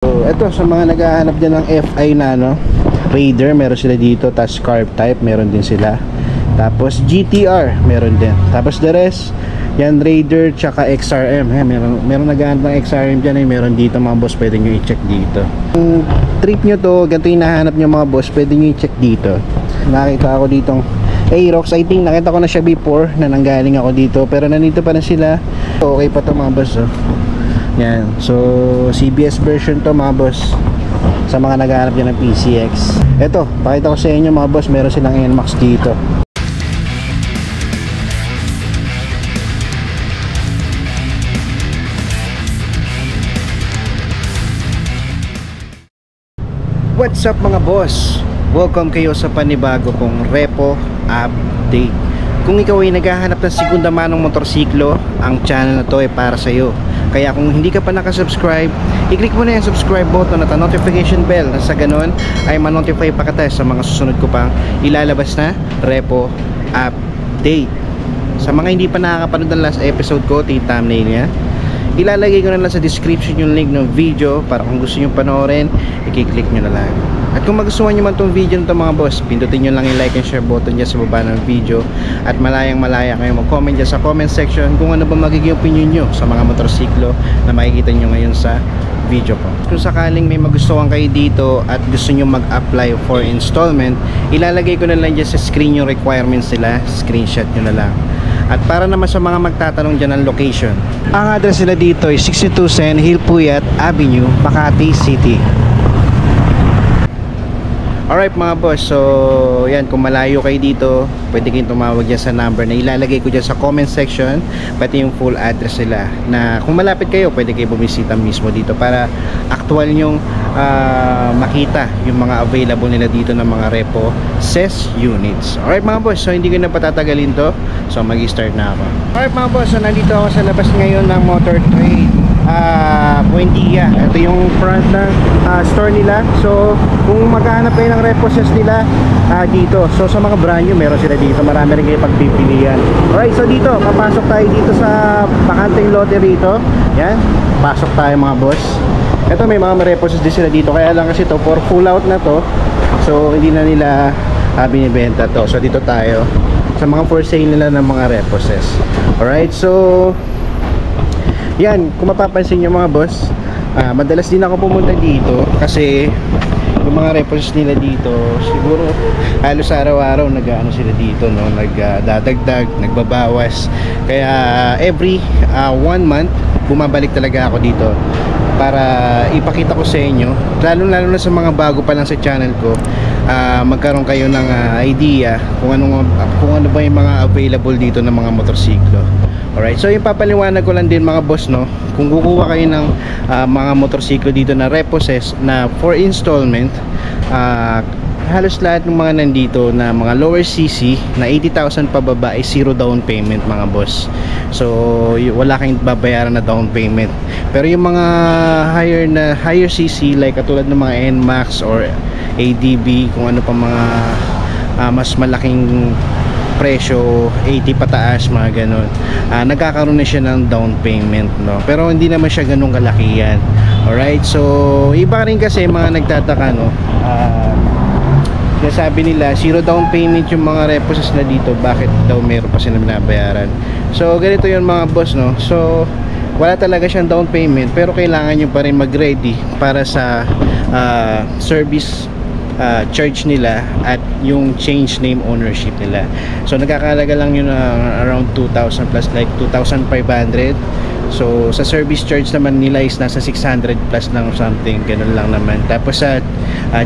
So, ito sa mga naghahanap dyan ng FI na Raider, meron sila dito. Tapos carb type, meron din sila. Tapos GTR, meron din. Tapos the rest, yan Raider tsaka XRM. Meron naghahanap ng XRM dyan, meron dito mga boss, pwede nyo i-check dito. Kung trip nyo to, ganito yung nahanap nyo mga boss, pwede nyo i-check dito. Nakita ako ditong Aerox, I think nakita ko na siya before na nanggaling ako dito, pero nandito pa na sila. Okay pa to mga boss. Yan, so CBS version to mga boss, sa mga naghahanap dyan ng PCX. Eto, pakita ko sa inyo mga boss, meron silang NMAX dito. What's up mga boss? Welcome kayo sa panibago kong repo update. Kung ikaw ay naghahanap ng segunda manong motorsiklo, ang channel na to ay para sa iyo. Kaya kung hindi ka pa nakasubscribe, i-click mo na yung subscribe button at ang notification bell na sa ganun ay ma-notify pa kita sa mga susunod ko pang ilalabas na repo update. Sa mga hindi pa nakakapanood ng last episode ko, thumbnail niya, ilalagay ko na lang sa description yung link ng video para kung gusto nyo panoorin, i-click nyo na lang. At kung magustuhan nyo man itong video nito mga boss, pindutin nyo lang yung like and share button dyan sa baba ng video. At malayang malaya kayo mag-comment dyan sa comment section kung ano ba magiging opinion nyo sa mga motorsiklo na makikita nyo ngayon sa video ko. Kung sakaling may magustuhan kayo dito at gusto nyo mag-apply for installment, ilalagay ko na lang dyan sa screen yung requirements nila, screenshot nyo na lang. At para naman sa mga magtatanong dyan ng location, ang address nila dito ay 62 Sen Hill Puyat Avenue, Makati City. Alright mga boss, so yan, kung malayo kayo dito, pwede kayong tumawag dyan sa number na ilalagay ko dyan sa comment section, pati yung full address nila. Na kung malapit kayo, pwede kayo bumisita mismo dito para actual nyong makita yung mga available nila dito ng mga repo CES units. Alright mga boss, so hindi ko na patatagalin to, so mag-start na ako. Alright mga boss, so nandito ako sa labas ngayon ng Motor Trade Buendia. Ito yung front ng store nila. So kung maghahanap kayo ng repo CES nila dito, so sa mga brand new meron sila dito, marami rin kayo pagpipilian. Alright, so dito, papasok tayo dito sa bakanteng lote rito. Yan, pasok tayo mga boss. Ito may mga repo CES din sila dito, kaya lang kasi to for full out na to, so hindi na nila binibenta to. So dito tayo sa mga for sale nila ng mga repo CES. Alright, so yan, kung mapapansin nyo mga boss, madalas din ako pumunta dito kasi yung mga repos nila dito, siguro halos araw-araw nag-ano sila dito, no? Nagdadagdag, nagbabawas. Kaya every 1 month bumabalik talaga ako dito para ipakita ko sa inyo, lalo na sa mga bago pa lang sa channel ko, magkaroon kayo ng idea kung ano ba yung mga available dito ng mga motorsiklo. Alright, so yung papaliwanag ko lang din mga boss, no, kung kukuha kayo ng mga motorsiklo dito na repo CES na for installment, halos lahat ng mga nandito na mga lower CC na 80,000 pababa ay zero down payment mga boss. So wala kayong babayaran na down payment. Pero yung mga higher CC like katulad ng mga NMAX or ADB, kung ano pa mga mas malaking presyo, 80 pataas, mga ganun, nagkakaroon na siya ng down payment, no? Pero hindi naman siya ganun kalaki yan. Alright, so iba rin kasi mga nagtataka, no, sabi nila zero down payment yung mga repos na dito, bakit daw meron pa sila binabayaran? So ganito yun mga boss, no? So wala talaga siyang down payment, pero kailangan nyo pa rin mag-ready para sa service charge nila at yung change name ownership nila. So nagkakalaga lang yun around 2,000 plus, like 2,500. So sa service charge naman nila is nasa 600 plus lang something, ganun lang naman. Tapos sa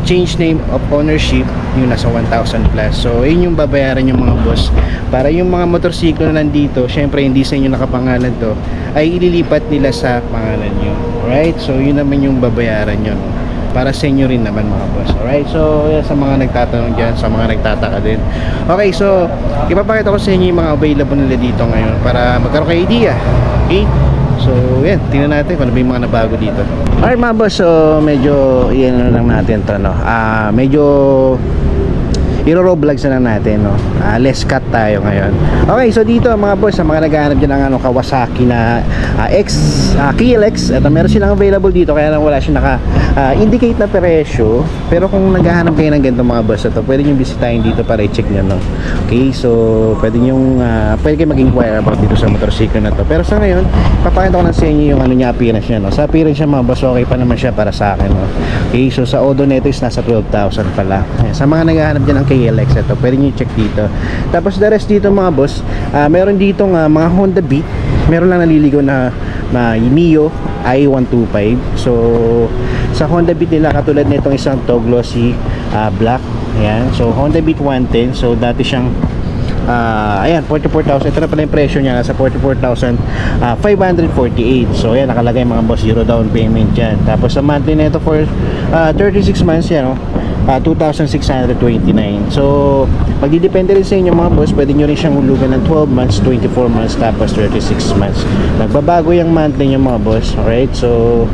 change name of ownership, yung nasa 1,000 plus. So yun yung babayaran yung mga boss, para yung mga motorsiklo na nandito, syempre hindi sa inyo nakapangalan to, ay ililipat nila sa pangalan nyo. Alright, so yun naman yung babayaran nyo, no? Para sa inyo rin naman mga boss. Alright, so yan, sa mga nagtatanong dyan, sa mga nagtataka din. Okay, so ipapakita ko sa inyo yung mga available nila dito ngayon para magkaroon kayo idea. Okay, so yan, tingnan natin kung ano ba yung mga nabago dito. Alright mga boss, so medyo yan lang natin to, no? Medyo i-raw vlogs na lang natin, no? Less cut tayo ngayon. Okay, so dito mga boss, sa mga naghahanap dyan ng ano, Kawasaki na KLX, at meron silang available dito, kaya lang wala siya naka-indicate na presyo. Pero kung naghahanap kayo ng ganito mga boss, ito, pwede nyo bisitahin dito para i-check nyo, no? Okay, so pwede kayo mag-inquire about dito sa motorcycle na to. Pero sa ngayon, papakita ko lang sa inyo yung ano niya, appearance niya, no? Sa appearance niya mga boss, okay pa naman siya para sa akin, no? Okay, so sa odometer is nasa 12,000 pala. Sa mga naghahanap dyan ng KLX, ito, pwede nyo i-check dito. Tapos the rest dito mga boss, meron dito mga Honda Beat, meron lang naliligaw na Mio i125. So sa Honda Beat nila, katulad nitong isang to glossy black, ayan, so Honda Beat 110. So dati siyang ayan, 44,000. Ito na pala yung presyo niya, nasa 44,548. So ayan, nakalagay mga boss, 0 down payment yan. Tapos sa monthly nito for 36 months yan, no? 2,629. So magdidepende rin sa inyo mga boss, pwede nyo rin siyang hulugan ng 12 months, 24 months, tapos 36 months. Nagbabago yung monthly nyo mga boss. Alright, so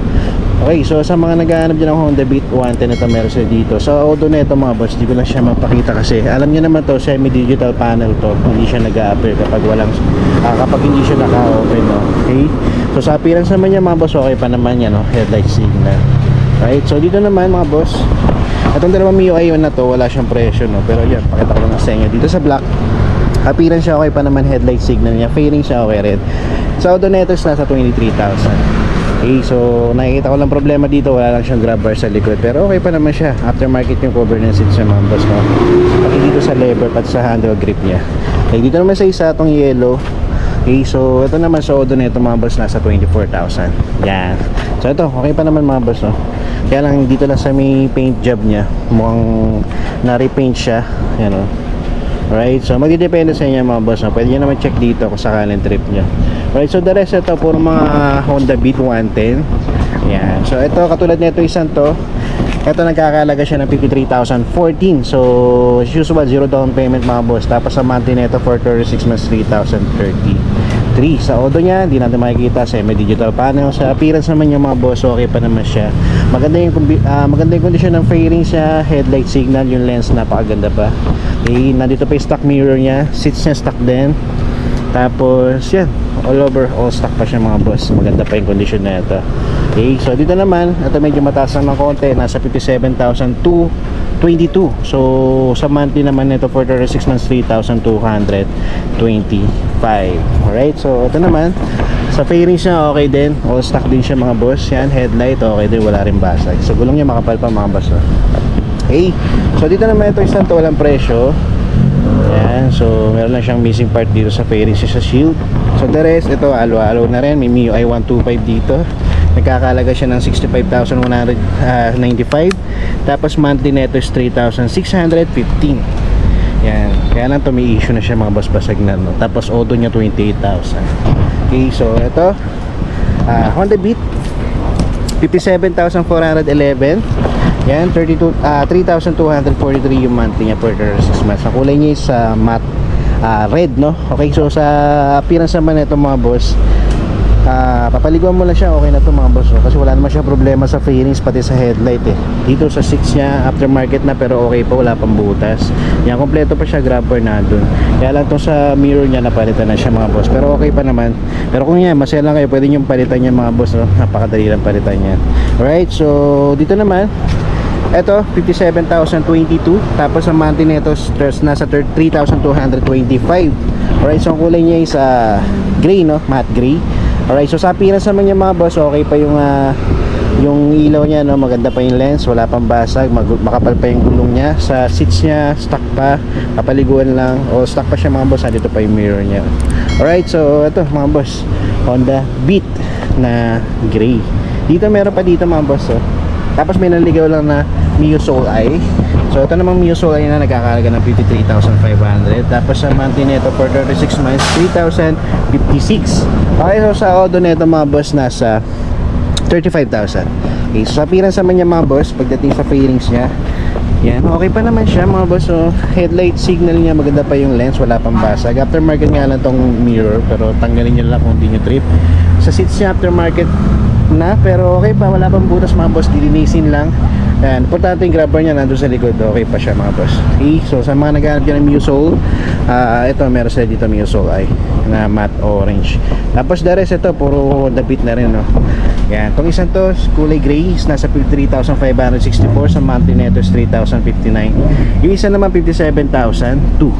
okay, so sa mga naghahanap dyan ng Honda Beat 110, ito meron sila dito. So auto na ito mga boss, di ko lang siya mapakita kasi alam nyo naman to, semi-digital panel to. Hindi siya nag-a-appear kapag kapag hindi siya naka-open, no? Okay, so sa appearance naman niya mga boss, okay pa naman yan, no? Headlight signal. Right, so dito naman mga boss, itong dalawang Mio i1 na to, wala siyang presyo, no? Pero yan, pakita ko lang sa inyo. Dito sa black, appearance siya okay pa naman, headlight signal niya, fairing siya okay rin. Sa odometers nasa 23,000. Okay, so nakikita ko lang problema dito, wala lang siyang grab bar sa likod, pero okay pa naman siya. Aftermarket yung cover ng seats niya mga boss, no? Pati dito sa lever, pati sa handle grip niya. Okay, dito naman sa isa, itong yellow. Okay, so ito naman sa odo nito mga boss, nasa 24,000. Yan. So ito, okay pa naman mga boss, no? Kaya lang dito lang sa may paint job niya, mukhang na-repaint siya. Yan, no? Alright, so magdidepende sa inyo mga boss, no? Pwede nyo naman check dito kung sakaling trip nyo. Alright, so the rest ito, puro mga Honda Beat 110. Yan. So ito, katulad nito isang to, ito nagkakalaga siya ng 53,014. So usual 0 down payment mga boss. Tapos sa monthly nito for 36 months, 3,033. Sa odo niya, hindi natin makikita, semi-digital panel. Sa appearance naman yung mga boss, okay pa naman siya. Maganda yung condition ng fairing siya, headlight signal, yung lens napakaganda pa. Okay, nandito pa yung stock mirror niya, seats niya stock din. Tapos yan, all over, all stock pa siya mga boss. Maganda pa yung condition na ito. Okay, so dito naman, ito medyo mataas lang ng konti, nasa 57,222. So sa monthly naman nito for 36 months, 3,225. Alright, so ito naman, sa fairings niya okay din, all stock din siya mga boss. Yan, headlight okay din, wala rin basag. So gulong niya makapal pa mga boss, no? Okay, so dito naman ito isang to, walang presyo. Yan, so meron lang siyang missing part dito sa fairings sa shield. So the rest, ito alo-alo na rin. May Mio i125 dito, nagkakalaga siya ng 65,195. Tapos monthly neto is 3,615. Yan, kaya lang to may issue na siya mga boss, basag na, no? Tapos odo niya 28,000. Okay, so ito Honda Beat 57,411. Yan, 3,243 yung monthly niya per 6 months. Ang kulay niya is matte red, no? Okay, so sa appearance naman ito mga boss, papaliguan mo lang siya, okay na to mga boss, no? Kasi wala naman siya problema sa fairings, pati sa headlight eh. Dito sa 6 niya, aftermarket na, pero okay pa, wala pang butas. Yan, kompleto pa siya, grab bar na dun. Kaya lang to sa mirror niya, napalitan na siya mga boss, pero okay pa naman. Pero kung yan, masaya lang kayo, pwede nyo palitan niya mga boss, no? Napakadali lang palitan niya. Alright, so dito naman, eto 57,022. Tapos ang monthly nito nasa 3,225. Alright, so ang kulay niya is gray, no? Matte gray. Alright, so sa appearance naman niya mga boss, okay pa yung ilaw niya, no? Maganda pa yung lens, wala pang basag, makapal pa yung gulong niya. Sa seats niya, stock pa, kapaliguan lang, o stock pa siya mga boss. Dito pa yung mirror niya. Alright, so ito mga boss, Honda Beat na gray. Dito meron pa dito mga boss, oh. Tapos may naligaw lang na Mio Soul Eye. So ito namang Mio Soul Eye na nagkakalaga ng 53,500. Tapos sa monthly nito for 36 months, 3,056. Okay, so sa odo nito mga boss, nasa 35,000. Okay, so sa appearance naman niya mga boss, pagdating sa fairings niya, yan, okay pa naman siya mga boss. So headlight signal niya, maganda pa yung lens, wala pang basag. Aftermarket nga lang tong mirror, pero tanggalin niyo lang kung hindi nyo trip. Sa seats niya, aftermarket na, pero okay pa, wala pang butas mga boss, dilinisin lang. Yan, importante yung grabber niya nandun sa likod, okay pa siya mga boss. Okay, so sa mga naghahanap dyan ng Musole, ito meron sila dito Musole ay na matte orange. Tapos the rest ito puro Honda Beat na rin, no. Yan, itong isang to kulay gray is nasa 53,564, sa monthly nito is 3,059. Yung isa naman 57,002.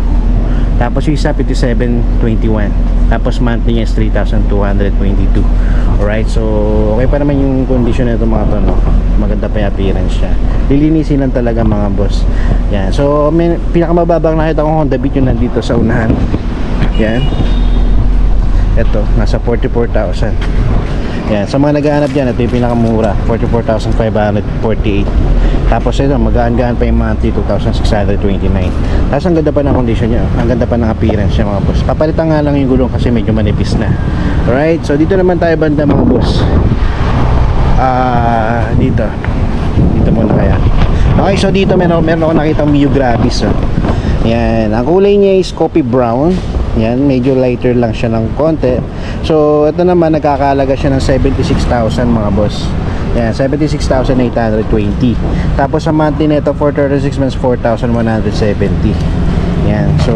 Tapos yung isa 5721. Tapos monthly niya is 3,222. Alright, so okay pa naman yung condition nito mga to, no? Maganda pa yung appearance siya. Lilinisin lang talaga mga boss. Yan, so pinakamababang nakita kong Honda Beat yung nandito sa unahan. Yan. Ito, nasa 44,000. Yan, sa mga naghahanap dyan, ito yung pinakamura, 44,548. Tapos ito, magaan-gaan pa yung monthly, 2,629. Tapos ang ganda pa ng condition niya, ang ganda pa ng appearance niya mga boss. Papalitan nga lang yung gulong kasi medyo manipis na. Alright, so dito naman tayo banda mga boss. Dito muna kaya. Okay, so dito meron ako nakita Mio Gravis, oh. Yan, ang kulay niya is coffee brown. Yan, medyo lighter lang siya ng konti. So ito naman nagkakahalaga siya ng 76,000 mga boss. Yan, 76,820. Tapos sa monthly nito for 36 months 4,170. Yan, so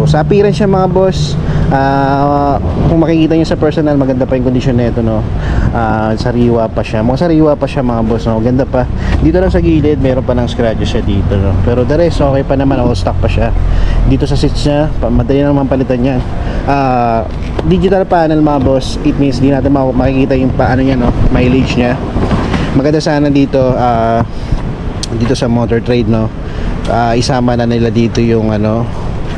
sa appearance siya mga boss, kung makikita nyo sa personal, maganda pa yung condition nito, no. Sariwa pa siya, sariwa pa siya mga boss, no. Ganda pa. Dito lang sa gilid meron pa ng scratches siya dito, no. Pero the rest okay pa naman, all stock pa siya. Dito sa seats niya, madali naman palitan yan. Digital panel mga boss, it means di natin makikita yung paano niya, no, mileage niya. Maganda sana dito, dito sa Motor Trade, no. Isama na nila dito yung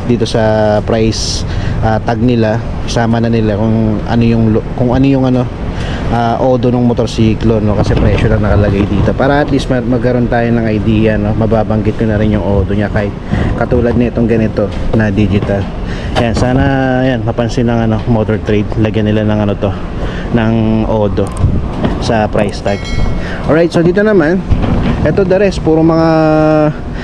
dito sa price tag nila, isama na nila kung ano yung odo ng motorsiklo, no, kasi presyo lang nakalagay dito para at least magkaroon tayo ng idea, no. Mababanggit ko na rin yung odo niya kahit katulad nitong ganito na digital. Yan, sana yan mapansin ng Motor Trade, lagyan nila ng ng odo sa price tag. Alright, so dito naman ito the rest puro mga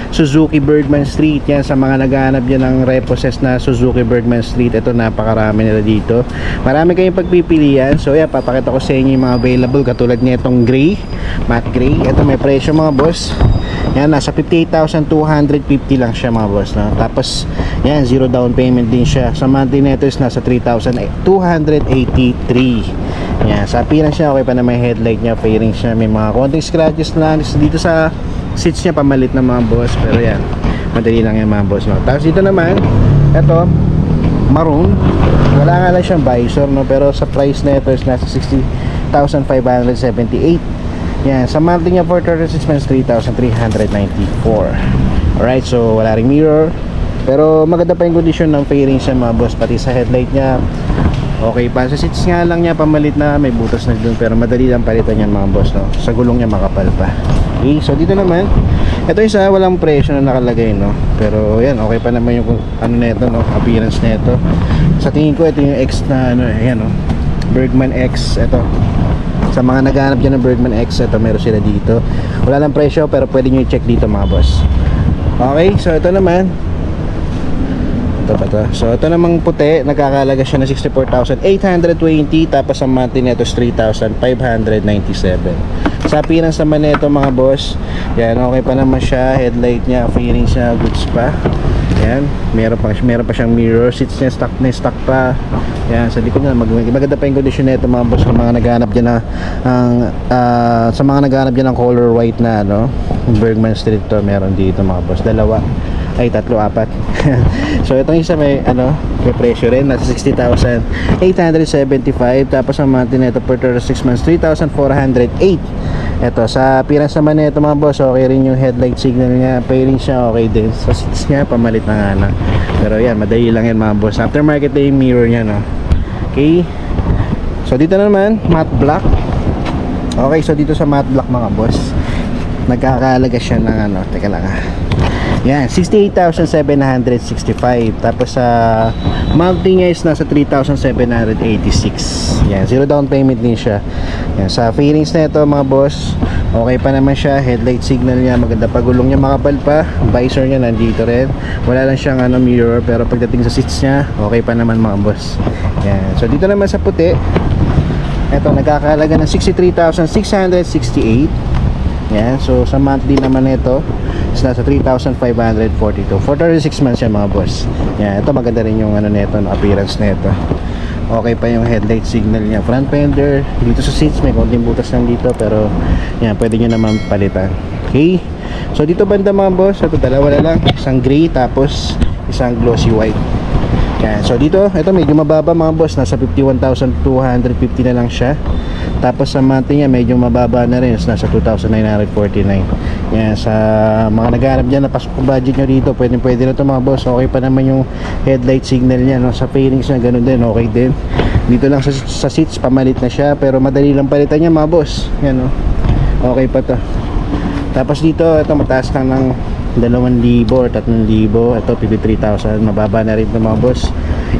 Suzuki Bergman Street. Yan, sa mga naghahanap dyan ng repossess na Suzuki Bergman Street, ito napakarami nila dito. Marami kayong pagpipilian. So yan, papakita ko sa inyo yung mga available katulad nitong gray, matte gray. Ito may presyo mga boss. Yan, nasa 58,250 lang siya mga boss, no? Tapos yan, zero down payment din siya. Sa monthly nito is nasa 3,283. Yan, sa appearance niya okay pa na, may headlight niya, fairing siya, may mga konting scratches lang dito sa seats niya, pamalit na mga boss. Pero yan, madali lang yan mga boss, no? Tapos dito naman, eto maroon, wala nga lang siyang visor, no? Pero sa price na ito is nasa 60,578. yan, sa monthly niya for 36 months 3,394. alright, so wala ring mirror pero maganda pa yung condition ng fairing siya mga boss, pati sa headlight niya okay pa. Sa seats nga lang niya pamalit na, may butas na dun, pero madali lang palitan yan mga boss, no? Sa gulong niya makapal pa. Okay, so dito naman ito isa, walang presyo na nakalagay, no? Pero yan, okay pa naman yung neto, no? Appearance neto. Sa tingin ko ito yung X na ayan, no? Bergman X. Ito sa mga naghahanap dyan ng Bergman X, ito meron sila dito. Wala lang presyo pero pwede nyo i-check dito mga boss. Okay, so ito naman so ito namang puti, nagkakalaga siya ng 64,820. Tapos ang monthly nito is 3,597. Sa appearance naman nito mga boss, yan, okay pa naman siya. Headlight niya, fairing siya, goods pa. Yan, meron pa siyang mirror. Seats niya stock pa. Yan, sa likod niya maganda pa yung condition nito mga boss. Sa mga naghahanap diyan sa mga naghahanap diyan ng color white na Bergman Street, to meron dito mga boss, tatlo, apat. So itong isa may presyo rin, nasa 60,875. Tapos ang monthly nito per 36 months 3,408. Ito sa appearance naman nito mga boss, okay rin yung headlight signal niya, pairing siya, okay din. Sa seats niya pamalit na nga lang. Pero yan, madali lang yan mga boss. Aftermarket na yung mirror niya, no. Okay, so dito naman matte black. Okay, so dito sa matte black mga boss, nagkakalaga siya ng teka lang yan, 68,765. Tapos sa monthly niya is nasa 3,786. yan, zero down payment din siya. Yan, sa fairings na ito mga boss, okay pa naman siya. Headlight signal niya maganda pa, gulong niya makapal pa, visor niya nandito rin, wala lang siyang mirror, pero pagdating sa seats niya okay pa naman mga boss. Yan, so dito naman sa puti, ito nagkakalaga ng 63,668. Yan, so sa monthly naman ito is nasa 3,542 for 36 months yan mga boss. Yan, ito maganda rin yung ano nito, no, appearance nito. Okay pa yung headlight signal niya. Front fender, dito sa seats may konting butas lang dito, pero yan, pwede nyo naman palitan. Okay, so dito banda mga boss, ito dalawa na lang, isang gray tapos isang glossy white. Yan, so dito, ito medyo mababa mga boss, nasa 51,250 na lang siya. Tapos sa monthly niya medyo mababa na rin, nasa 2,949. Yan, sa mga naghahanap dyan na pasok ko budget nyo dito, pwede na ito mga boss. Okay pa naman yung headlight signal niya, no? Sa fairings niya ganun din, okay din. Dito lang sa seats pamalit na siya, pero madali lang palitan niya mga boss. Yan, no? Okay pa to. Tapos dito, ito mataas lang ng 2,000 or 3,000. Ito 53,000, mababa na rin ito mga boss.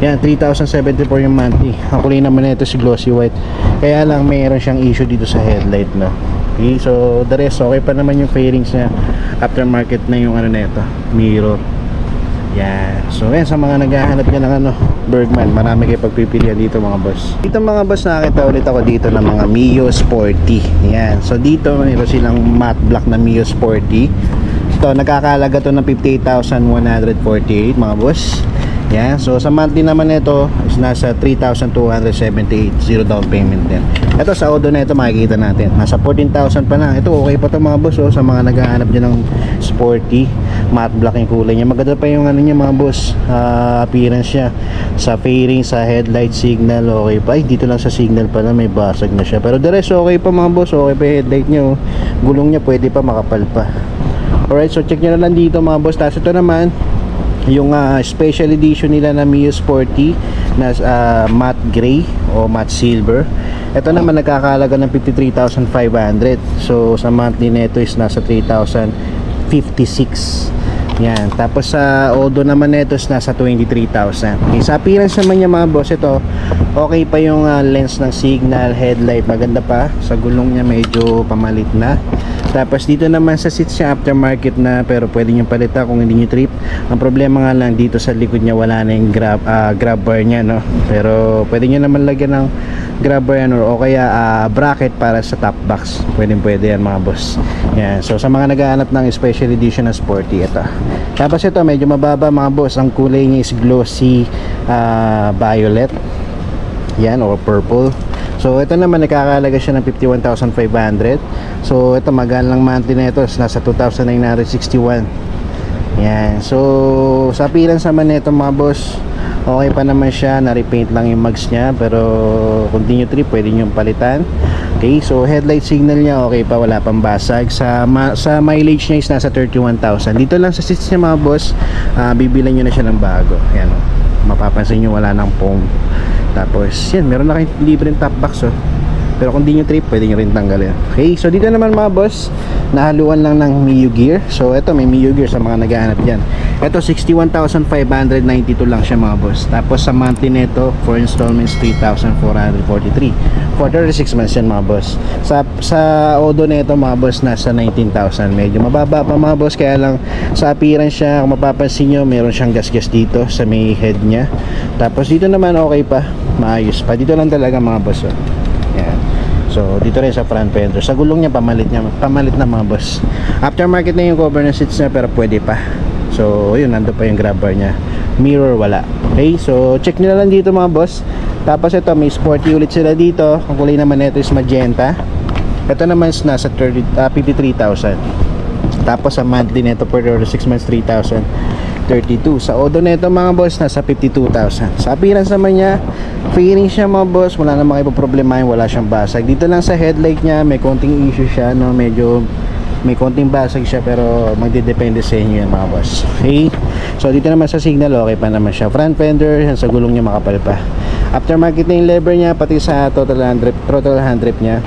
Yan, 3,074 yung monthly. Ang kulay naman na ito si glossy white, kaya lang mayroon siyang issue dito sa headlight, no? Okay, so the rest okay pa naman yung fairings niya. Aftermarket na yung ano na ito, mirror. Yan, so yan, sa mga naghahanap niya ng ano, Bergman, marami kayo pagpipilian dito mga boss. Dito mga boss, nakakita ulit ako dito ng mga Mio Sporty. Yan, so dito mayroon silang matte black na Mio Sporty. Ito, nagkakalaga to ng 58,148 mga boss. Yan, so sa monthly naman ito is nasa 3,278, zero down payment din. Ito sa Odo na ito makikita natin, nasa 14,000 pa lang. Ito okay pa to mga boss, oh, sa mga naghahanap dyan ng sporty, matte black yung kulay niya. Maganda pa yung ano niya mga boss, appearance niya. Sa fairing, sa headlight signal, okay pa. Ay, dito lang sa signal pala may basag na siya. Pero the rest okay pa mga boss, okay pa yung headlight niya, oh. Gulong niya pwede pa, makapal pa. Alright, so check nyo na lang dito mga boss. Tapos ito naman yung special edition nila na Mio Sporty na matte gray o matte silver. Ito naman nagkakalaga ng 53,500. So sa monthly nito is nasa 3,056. Yan, tapos sa Odo naman nito is nasa 23,000. Okay, sa appearance naman niya mga boss, ito okay pa yung lens ng signal, headlight maganda pa. Sa gulong niya medyo pamalit na. Tapos dito naman sa seats niya aftermarket na, pero pwede nyo palitan kung hindi nyo trip. Ang problema nga lang dito sa likod niya wala na yung grab bar niya, no? Pero pwede nyo naman lagyan ng grab bar yan, o kaya bracket para sa top box. Pwede yan mga boss. Yan, so sa mga naghahanap ng special edition na sporty, ito. Tapos ito medyo mababa mga boss, ang kulay niya is glossy violet. Yan, or purple. So ito naman nakakalaga siya ng 51,500. So ito magaan lang monthly na ito, nasa 2,961. Yan, so sa appearance naman nito mga boss, okay pa naman siya, na-repaint lang yung mags niya, pero kung di nyo trip pwede nyo palitan. Okay, so headlight signal niya okay pa, wala pang basag. Sa mileage niya is nasa 31,000. Dito lang sa seats niya mga boss, bibilan nyo na siya ng bago. Yan, mapapansin nyo wala ng foam. Tapos yan, meron na kayong libreng top box, oh. Pero kung di nyo trip, pwede nyo rin tanggalin. Okay, so dito naman mga boss, nahaluan lang ng Mio Gear. So ito, may Mio Gear sa mga naghahanap dyan. Ito, 61,592 lang siya mga boss. Tapos sa monthly nito, for installments, 3,443. For 36 months yan mga boss. Sa Odo nito mga boss, nasa 19,000. Medyo mababa pa mga boss, kaya lang sa appearance siya, kung mapapansin nyo, meron siyang gas-gas dito sa may head niya. Tapos dito naman okay pa, maayos pa. Dito lang talaga mga boss, oh. Yan. So dito rin sa front fender, sa gulong niya pamalit na mga boss. Aftermarket na yung cover ng seats niya, pero pwede pa. So yun, nando pa yung grab bar niya. Mirror wala. Okay, so check nyo na lang dito mga boss. Tapos ito, may sporty ulit sila dito. Ang kulay naman nito is magenta. Ito naman is nasa 53,000. Tapos sa monthly nito for 6 months, 3,032. Sa Odo nito mga boss, nasa 52,000. Sa appearance naman niya, fairing siya mga boss, wala namang ipoproblemahin, wala siyang basag. Dito lang sa headlight niya may konting issue siya, no? Medyo may konting basag siya, pero magdidepende sa inyo yan mga boss. Okay, so dito naman sa signal okay pa naman siya. Front fender, sa gulong niya makapal pa. Aftermarket na yung lever niya, pati sa throttle hand grip niya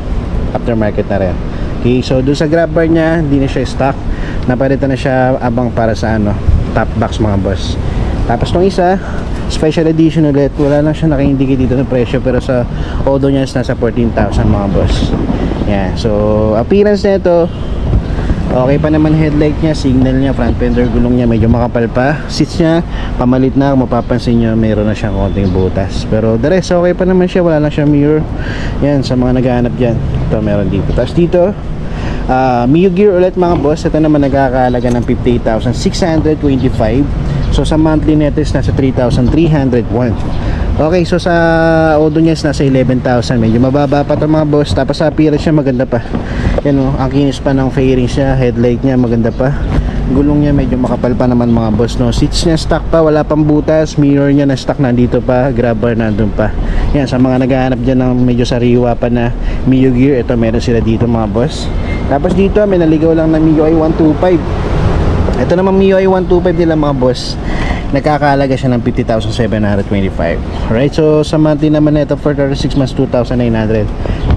aftermarket na rin. Okay, so doon sa grab bar niya, hindi na siya stock, napalitan na siya abang para sa ano, top box mga boss. Tapos nung isa, special edition ulit, wala lang siya naka-indicate dito ng presyo, pero sa Odo niya is nasa 14,000 mga boss. Yan, so appearance na ito okay pa naman, headlight niya, signal niya, front fender, gulong niya medyo makapal pa. Seats niya pamalit na, kung mapapansin nyo mayroon na siyang konting butas, pero the rest okay pa naman siya, wala lang siyang mirror. Yan, sa mga naghahanap dyan, ito meron dito. Tapos dito Mio Gear ulit mga boss. Ito naman nagkakahalaga ng 58,625. So sa monthly net is nasa 3,301. Okay, so sa Odo niya is nasa 11,000. Medyo mababa pa ito mga boss. Tapos sa appearance niya maganda pa. Yan o, ang kinis pa ng fairings niya. Headlight niya maganda pa. Gulong niya medyo makapal pa naman mga boss, no. Seats niya stock pa, wala pang butas. Mirror niya na stock, nandito pa. Grab bar nandun pa. Yan, sa mga naghahanap dyan ng medyo sariwa pa na Mio Gear, ito meron sila dito mga boss. Tapos dito may naligaw lang na MIUI 125. Ito naman MIUI 125 nila mga boss, nagkakahalaga siya ng 50,725. Alright, so sa monthly naman ito for 36 months, 2,923.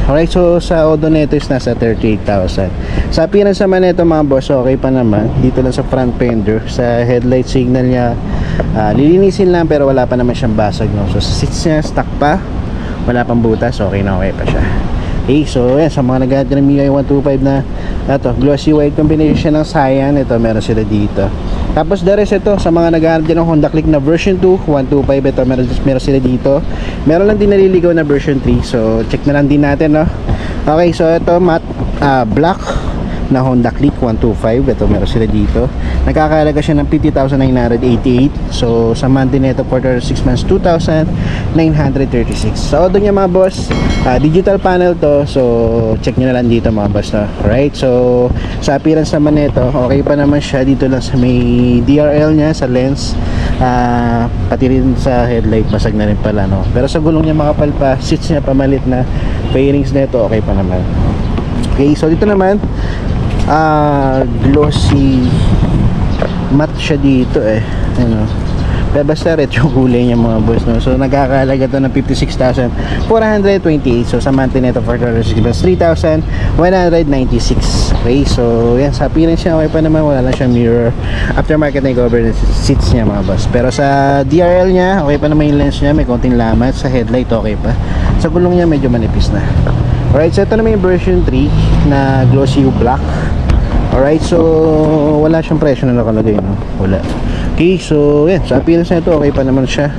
Alright, so sa Odo nito is nasa 38,000. Sa appearance naman nito mga boss, okay pa naman. Dito lang sa front fender, sa headlight signal niya, lilinisin lang pero wala pa naman siyang basag, no? So sa seats niya stock pa, wala pang butas, okay na okay pa siya. Okay, so yan, sa mga naghahanap ng MIUI 125 na ito, glossy white combination ng cyan, ito meron sila dito. Tapos the rest, ito sa mga naghahanap din ng Honda Click na version 2 125, ito meron sila dito. Meron lang din naliligaw na version 3, so check na lang din natin, no? Okay, so ito matte black na Honda Click 125, ito meron sila dito. Nagkakahalaga siya ng 50,988. So sa monthly nito for 6 months, 2,936. So Odo niya mga boss, digital panel to, so check nyo na lang dito mga boss, no? Right, so sa appearance naman nito, okay pa naman siya. Dito lang sa may DRL niya, sa lens, pati rin sa headlight basag na rin pala, no? Pero sa gulong niya makapal pa, seats niya pamalit na, fairings nito okay pa naman. Okay, so dito naman glossy matte siya dito ano. Pero basta red yung kulay niya mga boss, no? So nagkakahalaga to ng 56,428. So sa monthly nito for 3,196. Okay, so yan, sa appearance niya okay pa naman, wala lang siyang mirror. Aftermarket na i-cover ng seats niya mga boss. Pero sa DRL niya okay pa naman yung lens niya, may konting lamat. Sa headlight okay pa. Sa gulong niya medyo manipis na. Alright, so ito naman yung version 3 na glossy black. Alright, so wala siyang presyo na nakalagay, no? Wala. Okay, so yan, sa appearance na ito okay pa naman siya.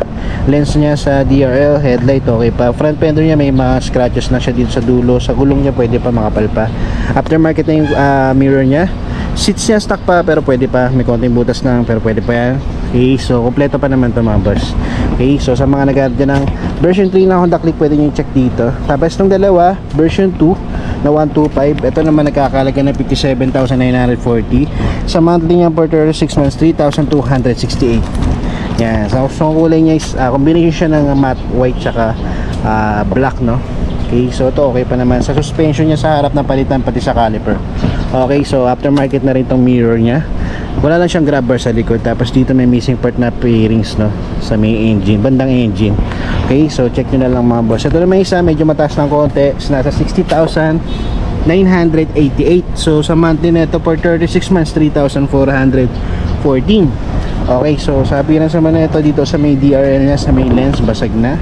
Lens niya sa DRL, headlight okay pa. Front fender niya may mga scratches na siya dito sa dulo. Sa gulong niya pwede pa makapal pa. Aftermarket na yung mirror niya. Seats niya stock pa pero pwede pa, may konting butas lang pero pwede pa yan. Okay, so kompleto pa naman ito mga boss. Okay, so sa mga nag-add dyan ng version 3 na Honda Click, pwede nyo check dito. Tapos itong dalawa, version 2 na 125, ito naman nagkakalaga ng 57,940. Sa monthly niya for 36 months, 3,268. Yan, so kulay niya is combination ng matte white tsaka black, no? Okay, so ito okay pa naman. Sa suspension niya sa harap na palitan, pati sa caliper. Okay, so aftermarket na rin tong mirror niya. Wala lang siyang grab bar sa likod. Tapos dito may missing part na fairings, no? Sa may engine, bandang engine. Okay, so check nyo na lang mga boss. Ito naman isa, medyo mataas ng konti, nasa 60,988. So sa monthly neto for 36 months, 3,414. Okay, so sa appearance naman nito dito sa may DRL niya, sa may lens, basag na.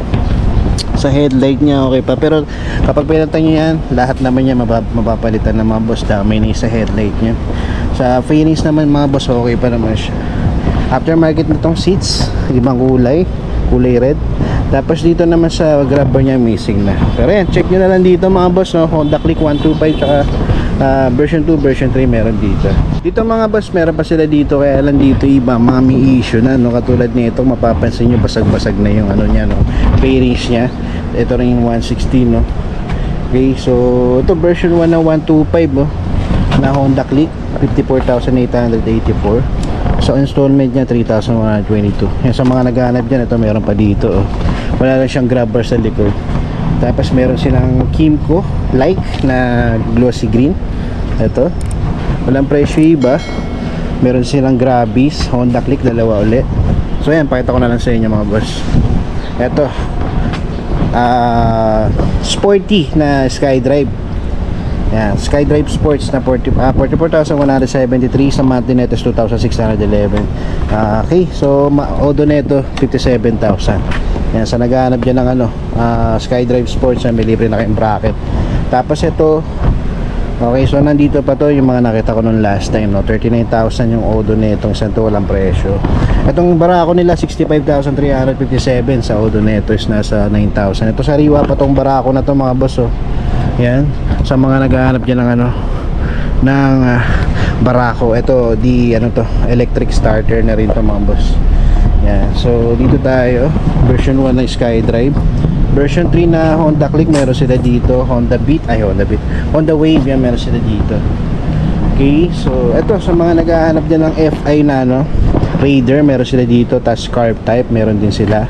Sa headlight niya okay pa, pero kapag pinalitan nyo yan, lahat naman niya mapapalitan ng mga boss, damay na sa headlight niya. Sa fairings naman mga boss, okay pa naman siya. Aftermarket nitong seats, ibang kulay red. Tapos dito naman sa grab bar niya missing na. Pero yan, check nyo na lang dito mga boss, no? Honda Click 125 tsaka version 2, version 3 meron dito. Dito mga boss, meron pa sila dito, kaya lang dito iba mga may issue na, no? Katulad nito, mapapansin nyo basag-basag na yung ano niya, no? Fairings niya. Ito rin yung 116, no? Okay, so ito version 1 na 125, no? Na Honda Click, 54,884. So installment niya 3,122. Yan, sa mga naghahanap dyan, ito meron pa dito, oh. Wala lang siyang grab bar sa likod. Tapos meron silang Kimco like na glossy green. Ito, walang presyo iba. Meron silang Grabis Honda Click, dalawa ulit. So yan, pakita ko na lang sa inyo mga boss. Ito sporty na SkyDrive. Yan, SkyDrive Sports na 44,173. Sa monthly net is 2,611. Okay, so Odo neto 57,000. Yan, sa naghahanap dyan ng ano, SkyDrive Sports, may libre na kayong bracket. Tapos ito, okay, so nandito pa to yung mga nakita ko nung last time, no? 39,000 yung Odo netong santo, walang presyo. Itong barako nila 65,357. Sa Odo neto is nasa 9,000. Ito sariwa pa tong barako na to mga boss, oh. Yan, sa mga naghahanap dyan ng ano, ng Barako. Ito, electric starter na rin to mga boss. Yan, so dito tayo, version 1 na SkyDrive. Version 3 na Honda Click meron sila dito. Honda Wave yan meron sila dito. Okay, so ito sa mga naghahanap dyan ng FI na Raider meron sila dito. Tapos Carb Type meron din sila.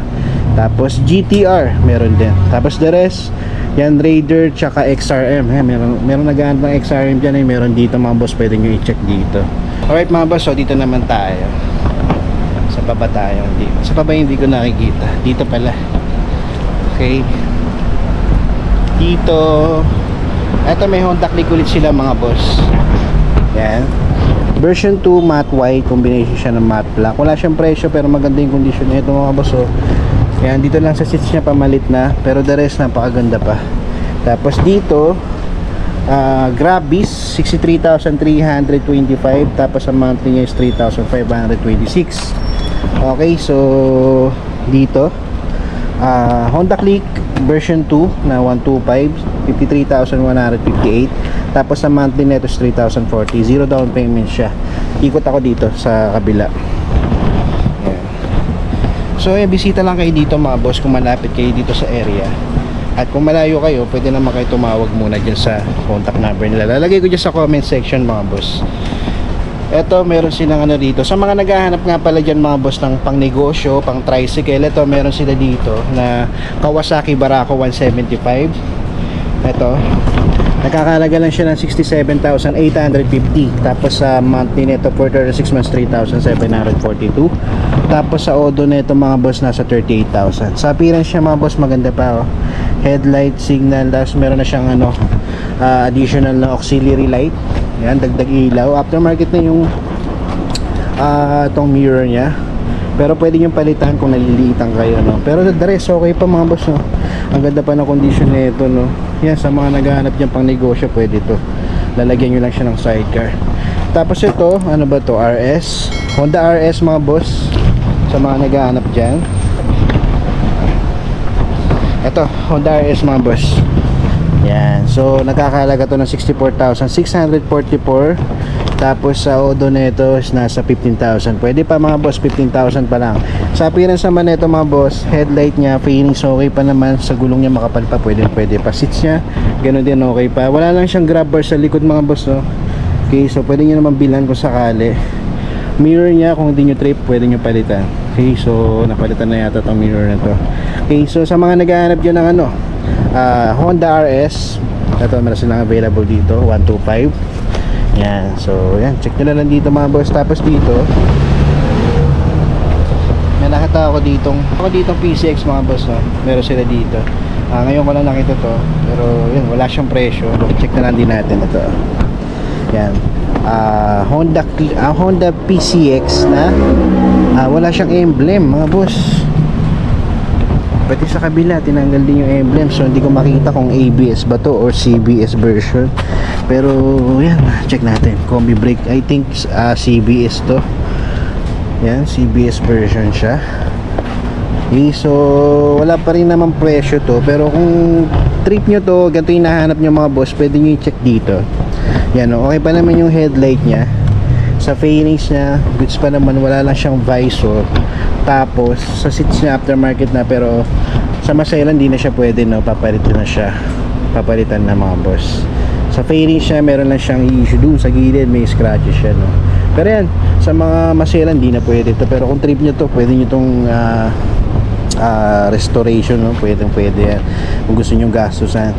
Tapos GTR meron din. Tapos the rest yan, Raider tsaka XRM. Meron naghahanap ng XRM dyan. Meron dito mga boss, pwede nyo i-check dito. Alright mga boss, so dito naman tayo. Sa baba tayo. Sa baba hindi ko nakikita. Dito pala. Okay, dito eto may Honda Click ulit sila mga boss. Yan, version 2 matte white, combination siya ng matte black. Wala siyang presyo pero maganda yung condition niya ito mga boss. So yan, dito lang sa seats niya pamalit na, pero the rest napakaganda pa. Tapos dito Grabis 63,325. Tapos ang monthly niya is 3,526. Okay, so dito Honda Click version 2 na 125, 53,158. Tapos sa monthly neto is 3,040. Zero down payment siya. Ikot ako dito sa kabila. Ayan. So bisita lang kayo dito mga boss kung malapit kayo dito sa area. At kung malayo kayo, pwede naman kayo tumawag muna dyan sa contact number nila. Lalagay ko dyan sa comment section mga boss. Ito, meron silang ano dito. Sa mga naghahanap nga pala dyan mga boss ng pang negosyo, pang tricycle, ito meron sila dito na Kawasaki Barako 175. Ito, nakakalaga lang siya ng 67,850. Tapos sa monthly nito for 36 months 3,742. Tapos sa Odo nito mga boss nasa 38,000. Sa appearance siya mga boss maganda pa oh. Headlight, signal, tapos meron na siyang additional na auxiliary light. Yan, dagdag ilaw. Aftermarket na yung tong mirror niya. Pero pwede nyo palitan kung naliliitan kayo, no? Pero the rest okay pa mga boss, no? Ang ganda pa ng condition nito, no? Yan, sa mga naghahanap dyan pang negosyo, pwede to. Lalagyan nyo lang siya ng sidecar. Tapos ito, ano ba to? RS, Honda RS mga boss. Sa mga naghahanap dyan, ito, Honda RS mga boss. Yan, so nakakalaga to ng 64,644. Tapos sa Odo nito is nasa 15,000. Pwede pa mga boss, 15,000 pa lang. Sa appearance naman nito mga boss, headlight niya, fairing okay pa naman. Sa gulong niya makapal pa, pwede pa. Seats niya, ganoon din okay pa. Wala lang siyang grab bar sa likod mga boss, no? Okay, so pwede nyo naman bilan kung sakali. Mirror niya, kung hindi nyo trip, pwede nyo palitan. Okay, so napalitan na yata itong mirror na to. Okay, so sa mga naghahanap dyan ng Honda RS, ito meron silang available dito 125. Yan, so yan, check nyo na lang dito mga boss. Tapos dito may nakita ako ditong PCX mga boss, no? Meron sila dito. Ngayon ko lang nakita to, pero yun, wala siyang presyo. Check na lang din natin ito. Yan, Honda PCX na wala siyang emblem mga boss. Pati sa kabila tinanggal din yung emblem, so hindi ko makita kung ABS ba to or CBS version. Pero yan, check natin. Combi brake, I think CBS to. Yan, CBS version siya. Okay, so wala pa rin naman presyo to, pero kung trip nyo to, ganito yung nahanap nyo mga boss, pwede nyo i-check dito. Yan, okay pa naman yung headlight nya. Sa fairings nya, goods pa naman, wala lang siyang visor. Tapos sa seats niya aftermarket na, pero sa masailan di na siya pwede, no? Papalitan na mga boss. Sa fairing siya, meron lang siyang issue dun sa gilid, may scratches siya, no? Pero yan, sa mga masailan di na pwede to. Pero kung trip nyo to, pwede nyo tong restoration, no? Pwede yan kung gusto nyo gastusan,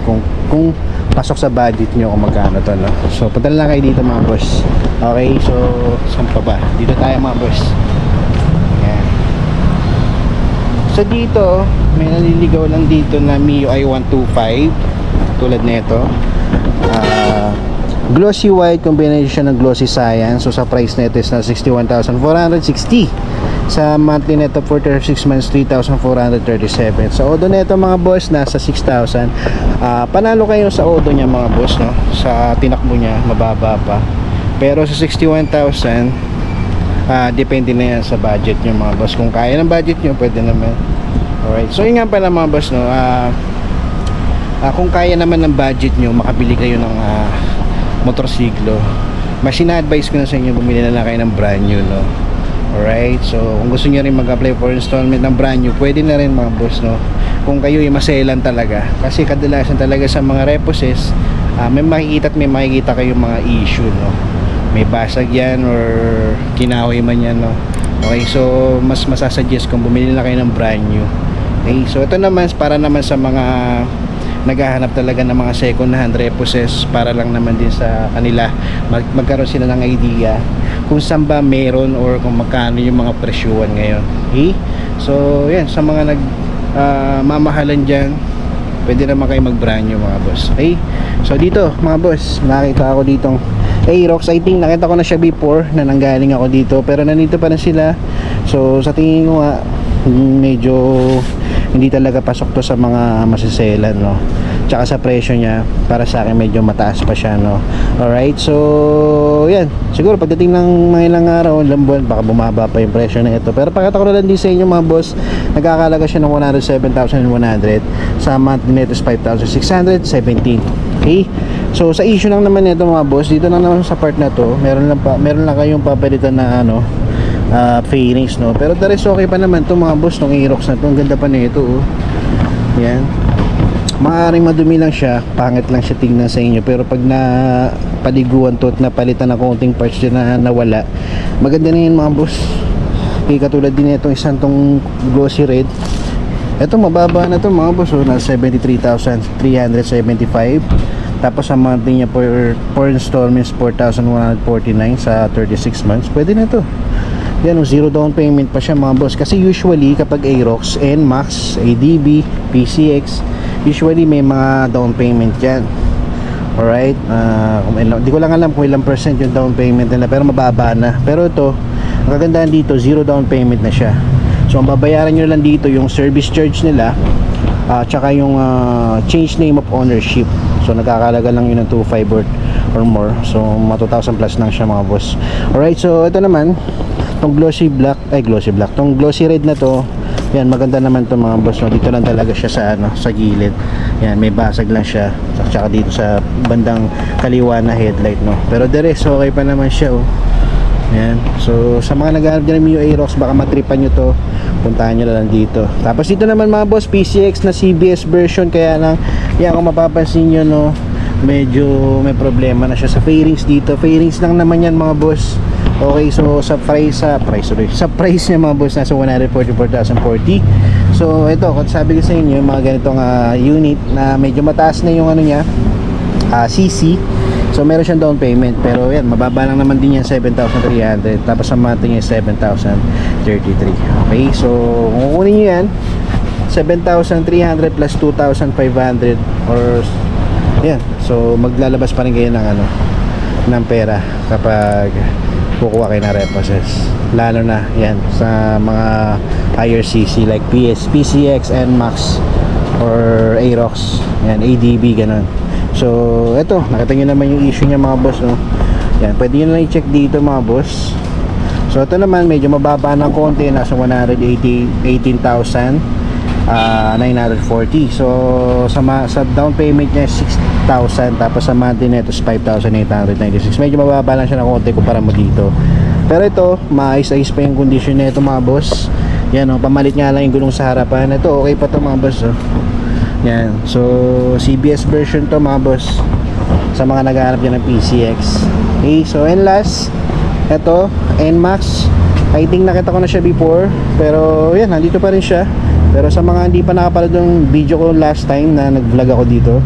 kung pasok sa budget nyo kung magkano to, no? So punta lang kayo dito mga boss. Okay, so saan pa ba? Dito tayo mga boss. So dito, may naliligaw lang dito na MIUI 125 tulad nito. Glossy white, combination ng glossy cyan. So sa price nito is na 61,460. Sa monthly nito for 36 months 3,437. Sa Odo nito mga boss nasa 6,000. Panalo kayo sa Odo niya mga boss, no? Sa tinakbo niya mababa pa. Pero sa 61,000 depende na yan sa budget nyo mga boss. Kung kaya ng budget nyo, pwede naman. Alright, so yun nga pala mga boss, no? kung kaya naman ng budget nyo, makabili kayo ng motorsiklo, mas ina-advise ko na sa inyo, bumili na lang kayo ng brand new, no? Alright, so kung gusto nyo rin mag-apply for installment ng brand new, pwede na rin mga boss, no? Kung kayo ay maselan talaga, kasi kadalasan talaga sa mga reposes, may makikita at may makikita kayong mga issue, no? May basag yan or kinahoy man yan, no? Okay, so mas masasuggest kung bumili na kayo ng brand new. Okay, so ito naman para naman sa mga naghahanap talaga ng mga second hand reposes, para lang naman din sa kanila magkaroon sila ng idea kung saan ba meron or kung magkano yung mga presyuhan ngayon. Okay, so yan, sa mga mamahalan dyan, pwede naman kayo mag brand new mga boss. Okay, so dito mga boss, nakita ako ditong Aerox. I think nakita ko na siya before na nanggaling ako dito, pero nandito pa rin sila. So sa tingin ko nga, medyo hindi talaga pasok to sa mga masiselan, no? Tsaka sa presyo niya, para sa akin medyo mataas pa siya, no? Alright, so yan, siguro pagdating ng mga ilang araw, ilang buwan, baka bumaba pa yung presyo na ito. Pero pakita ko na lang din sa inyo mga boss, nagkakalaga siya ng 107,100, sa monthly net is 5,617. Okay, so sa issue lang naman ito mga boss, dito lang naman sa part na to, meron lang kayong papalitan na fairings, no? Pero the rest okay pa naman to mga boss, tong Aerox na to, ang ganda pa nito, oh. Yan, maaaring madumi lang siya, pangit lang siya tingnan sa inyo, pero pag na paliguan to at napalitan na konting parts dyan na nawala, maganda na yun mga boss. Okay, katulad din itong isang tong glossy red, ito mababa na to mga boss, oh, na 73,375. tapos ang monthly niya per installments 4,149 sa 36 months. Pwede na to. Yan, zero down payment pa siya mga boss, kasi usually kapag Aerox, NMAX, ADB, PCX, usually may mga down payment yan. Alright, di ko lang alam kung ilang percent yung down payment nila, pero mababa na. Pero ito, ang kagandahan dito, zero down payment na siya. So ang babayaran nyo lang dito yung service charge nila, tsaka yung change name of ownership. So nagkakalaga lang yun ng 2,500 or more. So mga 2,000 plus lang siya mga boss. Alright, so ito naman, tong glossy black, tong glossy red na to, yan, maganda naman to mga boss, no? Dito lang talaga siya sa sa gilid. Yan, may basag lang siya. Tsaka dito sa bandang kaliwa na headlight, no? Pero the rest okay pa naman siya, oh. Yan. So sa mga naghahanap dyan ng Mio Aerox, baka matripan nyo to, puntahan nyo lang dito. Tapos dito naman mga boss, PCX na CBS version, kaya lang yan, kung mapapansin nyo, no, medyo may problema na siya sa fairings dito. Fairings lang naman yan mga boss. Okay, so sa price niya mga boss, nasa 144,040. So ito, kung sabi ko sa inyo, mga ganitong unit na medyo mataas na yung niya, CC. So meron siyang down payment, pero yan, mababa lang naman din yan, 7,300. Tapos ang monthly niya 7,033. Okay, so kung kukunin nyo yan, 7,300 plus 2,500 or yan, so maglalabas pa rin kayo ng pera kapag kukuha kayo na reposes, lalo na yan sa mga higher CC like PCX, NMAX or Aerox, yan, ADB, ganun. So eto, nakita nyo naman yung issue niya mga boss, no? Yan, pwede nyo lang i-check dito mga boss. So ito naman medyo mababa ng konti, nasa 18,940. So sa down payment niya 6,000, tapos sa monthly nito is 5,896. Medyo mababa lang siya ng konti kumpara mo dito. Pero ito, maayos-ayos pa yung condition nito mga boss. Yan, oh, pamalit nga lang yung gulong sa harapan. Ito okay pa to mga boss, oh. Yan, so CBS version to mga boss, sa mga naghahanap dyan ng PCX. Okay, so and last, ito NMAX. I think nakita ko na siya before, pero yan, nandito pa rin siya. Pero sa mga hindi pa nakapanood ng video ko last time na nag-vlog ako dito,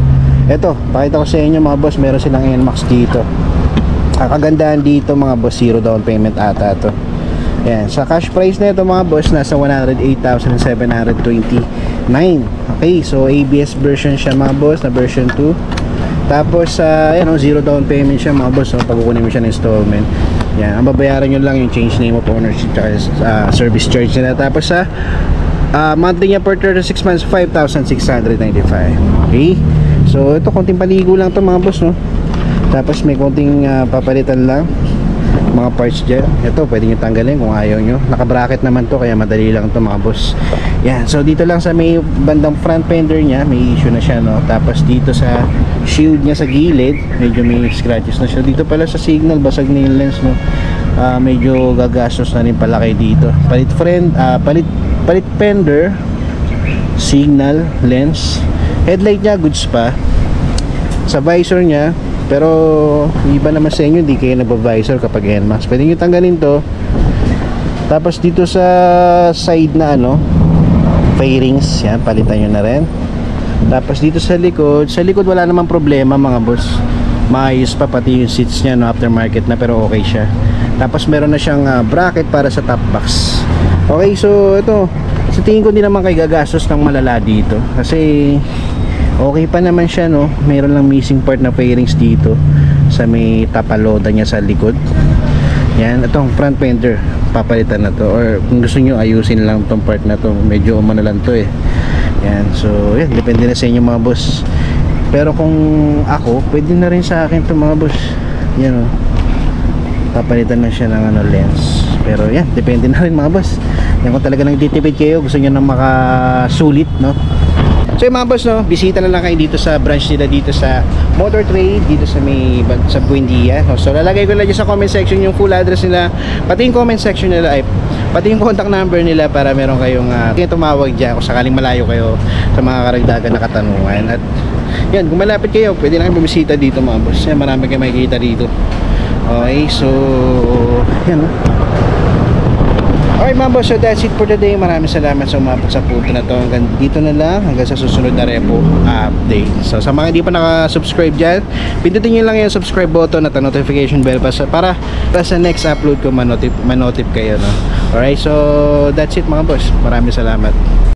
eto, pakita ko sa inyo mga boss, meron silang NMAX dito. Ang kagandahan dito mga boss, zero down payment ata to. Yan, sa cash price na ito mga boss, nasa 108,729. Okay, so ABS version siya mga boss, na version 2. Tapos yan, zero down payment siya mga boss, pag kukunin mo siya ng installment. Yan, ang babayaran nyo lang yung change name of ownership, service charge nila. Tapos sa monthly niya per 36 months, 5,695. Okay, so ito konting paligo lang to mga boss, no? Tapos may konting papalitan lang. mga parts dyan. Ito pwede nyo tanggalin kung ayaw nyo. Naka bracket naman to kaya madali lang to mga boss. Yan, so dito lang sa may bandang front fender nya may issue na siya, no. Tapos dito sa shield nya sa gilid medyo may scratches na siya. Dito pala sa signal basag na yung lens, no. Medyo gagastos na rin pala kayo dito. Palit fender, signal, lens, headlight nya goods pa. Sa visor nya, pero iba naman sa inyo, hindi kayo nagba-visor kapag NMAX. Pwede nyo tanggalin to. Tapos dito sa side na fairings, yan, palitan nyo na rin. Tapos dito sa likod wala namang problema mga boss. Maayos pa, pati yung seats nya, no, aftermarket na, pero okay siya. Tapos meron na siyang bracket para sa top box. Okay, so ito, sa tingin ko hindi naman kayo gagastos ng malala dito. Kasi okay pa naman siya, no. Meron lang missing part na fairings dito sa may tapaloda niya sa likod. Yan, itong front fender papalitan na to, or kung gusto nyo ayusin lang tong part na to, medyo umano lang to yan, so yan, depende na sa inyo mga boss. Pero kung ako, pwede na rin sa akin to mga boss. Yan, papalitan na siya ng lens. Pero yan, depende na rin mga boss. Yan, kung talaga nagtitipid kayo, gusto nyo na makasulit, no. So yung mga boss, no, bisita na lang kayo dito sa branch nila dito sa Motor Trade, dito sa Buendia, no? So lalagay ko lang dyan sa comment section yung full address nila, pati yung comment section nila, pati yung contact number nila, para meron kayong tumawag dyan kung sakaling malayo kayo sa mga karagdagan na katanungan. At yan, kung malapit kayo, pwede na kayo bumisita dito mga boss. Yan, marami kayo makikita dito. Okay, so yan, no? Okay mga boss, so that's it for today. Maraming salamat sa umabot sa punto na to. Hanggang dito na lang, hanggang sa susunod na repo update. So sa mga hindi pa nakasubscribe dyan, pindutin nyo lang yung subscribe button at notification bell para sa next upload ko manotip kayo, no? Alright, so that's it mga boss. Maraming salamat.